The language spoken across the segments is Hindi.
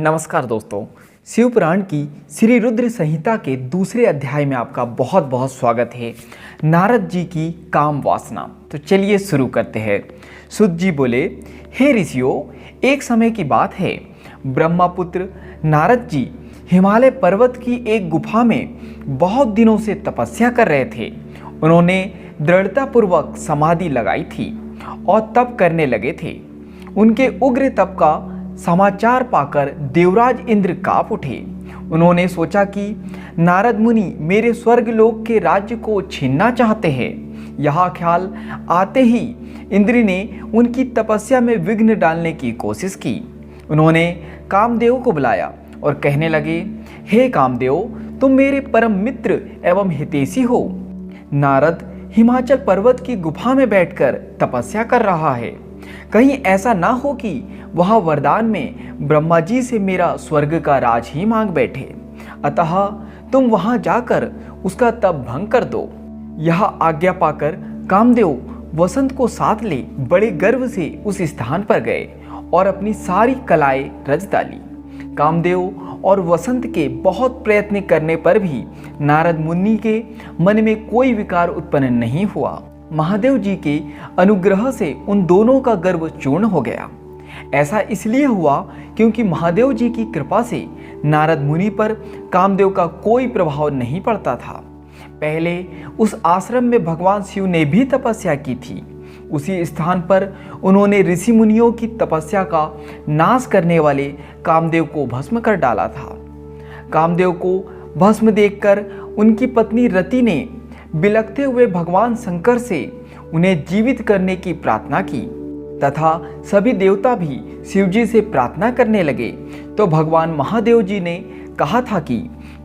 नमस्कार दोस्तों, शिव पुराण की श्री रुद्र संहिता के दूसरे अध्याय में आपका बहुत बहुत स्वागत है। नारद जी की काम वासना। तो चलिए शुरू करते हैं। सुत जी बोले, हे ऋषियों, एक समय की बात है, ब्रह्मपुत्र नारद जी हिमालय पर्वत की एक गुफा में बहुत दिनों से तपस्या कर रहे थे। उन्होंने दृढ़तापूर्वक समाधि लगाई थी और तप करने लगे थे। उनके उग्र तप का समाचार पाकर देवराज इंद्र कांप उठे। उन्होंने सोचा कि नारद मुनि मेरे स्वर्गलोक के राज्य को छीनना चाहते हैं। यह ख्याल आते ही इंद्र ने उनकी तपस्या में विघ्न डालने की कोशिश की। उन्होंने कामदेव को बुलाया और कहने लगे, हे कामदेव, तुम मेरे परम मित्र एवं हितैषी हो। नारद हिमाचल पर्वत की गुफा में बैठकर तपस्या कर रहा है। कहीं ऐसा ना हो कि वह वरदान में ब्रह्मा जी से मेरा स्वर्ग का राज ही मांग बैठे। अतः तुम वहां जाकर उसका तप भंग कर दो। यह आज्ञा पाकर कामदेव वसंत को साथ ले बड़े गर्व से उस स्थान पर गए और अपनी सारी कलाएं रच डाली। कामदेव और वसंत के बहुत प्रयत्न करने पर भी नारद मुनि के मन में कोई विकार उत्पन्न नहीं हुआ। महादेव जी के अनुग्रह से उन दोनों का गर्व चूर्ण हो गया। ऐसा इसलिए हुआ क्योंकि महादेव जी की कृपा से नारद मुनि पर कामदेव का कोई प्रभाव नहीं पड़ता था। पहले उस आश्रम में भगवान शिव ने भी तपस्या की थी। उसी स्थान पर उन्होंने ऋषि मुनियों की तपस्या का नाश करने वाले कामदेव को भस्म कर डाला था। कामदेव को भस्म देखकर उनकी पत्नी रति ने बिलखते हुए भगवान शंकर से उन्हें जीवित करने की प्रार्थना की तथा सभी देवता भी शिवजी से प्रार्थना करने लगे। तो भगवान महादेव जी ने कहा था कि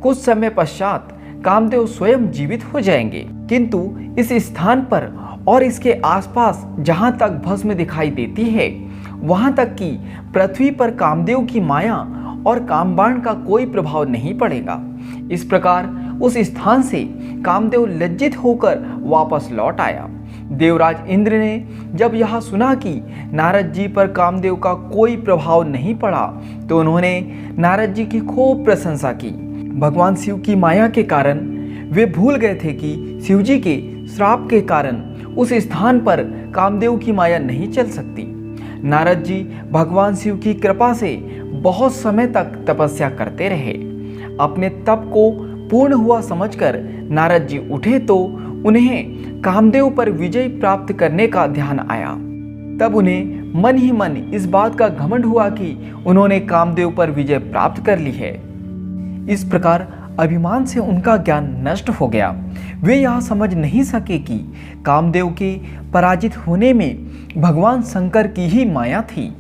कुछ समय पश्चात कामदेव स्वयं जीवित हो जाएंगे, किंतु इस स्थान पर और इसके आसपास जहां तक भस्म दिखाई देती है, वहां तक कि पृथ्वी पर कामदेव की माया और कामबाण का कोई प्रभाव नहीं पड़ेगा। इस प्रकार उस स्थान से कामदेव लज्जित होकर वापस लौट आया। देवराज इंद्र ने जब यह सुना कि नारद जी पर कामदेव का कोई प्रभाव नहीं पड़ा, तो उन्होंने नारद जी की खूब प्रशंसा की। भगवान शिव की माया के कारण वे भूल गए थे कि शिव जी के श्राप के कारण उस स्थान पर कामदेव की माया नहीं चल सकती। नारद जी भगवान शिव की कृपा से बहुत समय तक तपस्या करते रहे। अपने तप को पूर्ण हुआ समझकर नारद जी उठे तो उन्हें कामदेव पर विजय प्राप्त करने का ध्यान आया। तब उन्हें मन ही मन इस बात का घमंड हुआ कि उन्होंने कामदेव पर विजय प्राप्त कर ली है। इस प्रकार अभिमान से उनका ज्ञान नष्ट हो गया। वे यह समझ नहीं सके कि कामदेव के पराजित होने में भगवान शंकर की ही माया थी।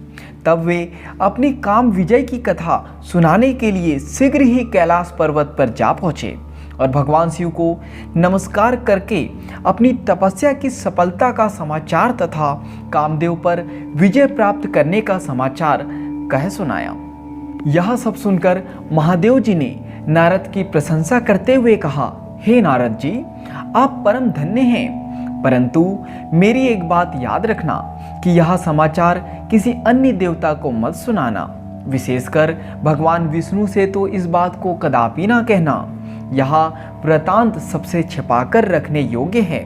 तब वे अपनी काम विजय की कथा सुनाने के लिए शीघ्र ही कैलाश पर्वत पर जा पहुंचे और भगवान शिव को नमस्कार करके अपनी तपस्या की सफलता का समाचार तथा कामदेव पर विजय प्राप्त करने का समाचार कह सुनाया। यह सब सुनकर महादेव जी ने नारद की प्रशंसा करते हुए कहा, हे नारद जी, आप परम धन्य हैं, परंतु मेरी एक बात याद रखना कि यह समाचार किसी अन्य देवता को मत सुनाना। विशेषकर भगवान विष्णु से तो इस बात को कदापि ना कहना। यह वृतांत सबसे छिपाकर रखने योग्य है।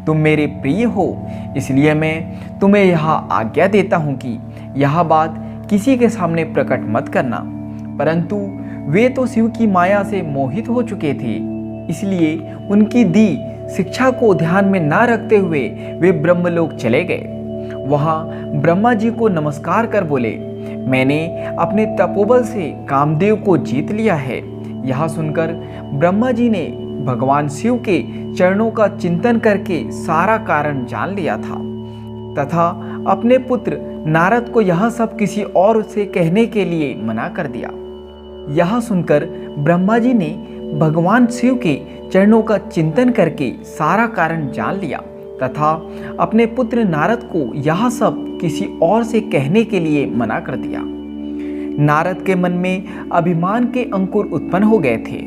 तुम मेरे प्रिय हो, इसलिए मैं तुम्हें यह आज्ञा देता हूँ कि यह बात किसी के सामने प्रकट मत करना। परंतु वे तो शिव की माया से मोहित हो चुके थे, इसलिए उनकी दी शिक्षा को ध्यान में ना रखते हुए वे ब्रह्मलोक चले गए। वहां ब्रह्मा जी को नमस्कार कर बोले, मैंने अपने तपोबल से कामदेव को जीत लिया है। यह सुनकर ब्रह्मा जी ने भगवान शिव के चरणों का चिंतन करके सारा कारण जान लिया था तथा अपने पुत्र नारद को यह सब किसी और से कहने के लिए मना कर दिया। यह सुनकर ब्रह्मा जी ने भगवान शिव के चरणों का चिंतन करके सारा कारण जान लिया तथा अपने पुत्र नारद को यह सब किसी और से कहने के लिए मना कर दिया। नारद के मन में अभिमान के अंकुर उत्पन्न हो गए थे,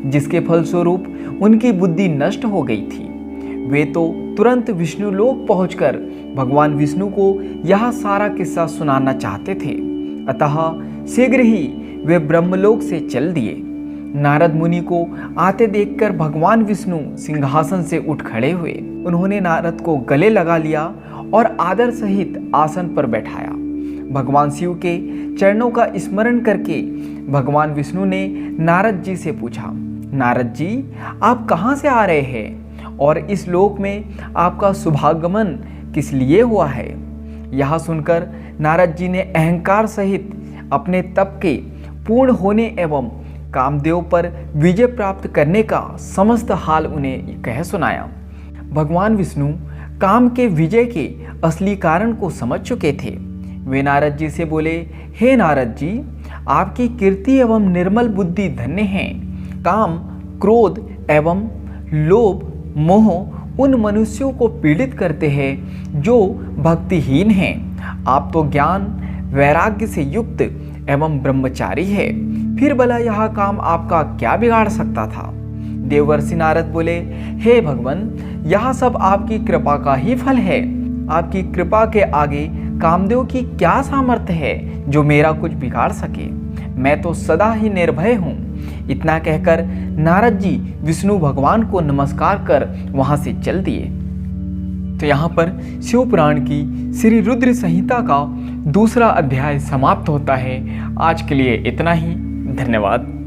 जिसके फलस्वरूप उनकी बुद्धि नष्ट हो गई थी। वे तो तुरंत विष्णुलोक पहुंचकर भगवान विष्णु को यह सारा किस्सा सुनाना चाहते थे। अतः शीघ्र ही वे ब्रह्मलोक से चल दिए। नारद मुनि को आते देखकर भगवान विष्णु सिंहासन से उठ खड़े हुए। उन्होंने नारद को गले लगा लिया और आदर सहित आसन पर बैठाया। भगवान शिव के चरणों का स्मरण करके भगवान विष्णु ने नारद जी से पूछा, नारद जी, आप कहाँ से आ रहे हैं और इस लोक में आपका शुभागमन किस लिए हुआ है? यह सुनकर नारद जी ने अहंकार सहित अपने तप के पूर्ण होने एवं कामदेव पर विजय प्राप्त करने का समस्त हाल उन्हें कह सुनाया। भगवान विष्णु काम के विजय के असली कारण को समझ चुके थे। वे नारद जी से बोले, हे नारद जी, आपकी कीर्ति एवं निर्मल बुद्धि धन्य है। काम, क्रोध एवं लोभ, मोह उन मनुष्यों को पीड़ित करते हैं जो भक्तिहीन हैं। आप तो ज्ञान वैराग्य से युक्त एवं ब्रह्मचारी है, फिर भला यह काम आपका क्या बिगाड़ सकता था? देवर्षि नारद बोले, हे भगवान, यह सब आपकी कृपा का ही फल है। आपकी कृपा के आगे कामदेव की क्या सामर्थ्य है जो मेरा कुछ बिगाड़ सके? मैं तो सदा ही निर्भय हूँ। इतना कहकर नारद जी विष्णु भगवान को नमस्कार कर वहां से चल दिए। तो यहाँ पर शिव पुराण की श्री रुद्र संहिता का दूसरा अध्याय समाप्त होता है। आज के लिए इतना ही। धन्यवाद।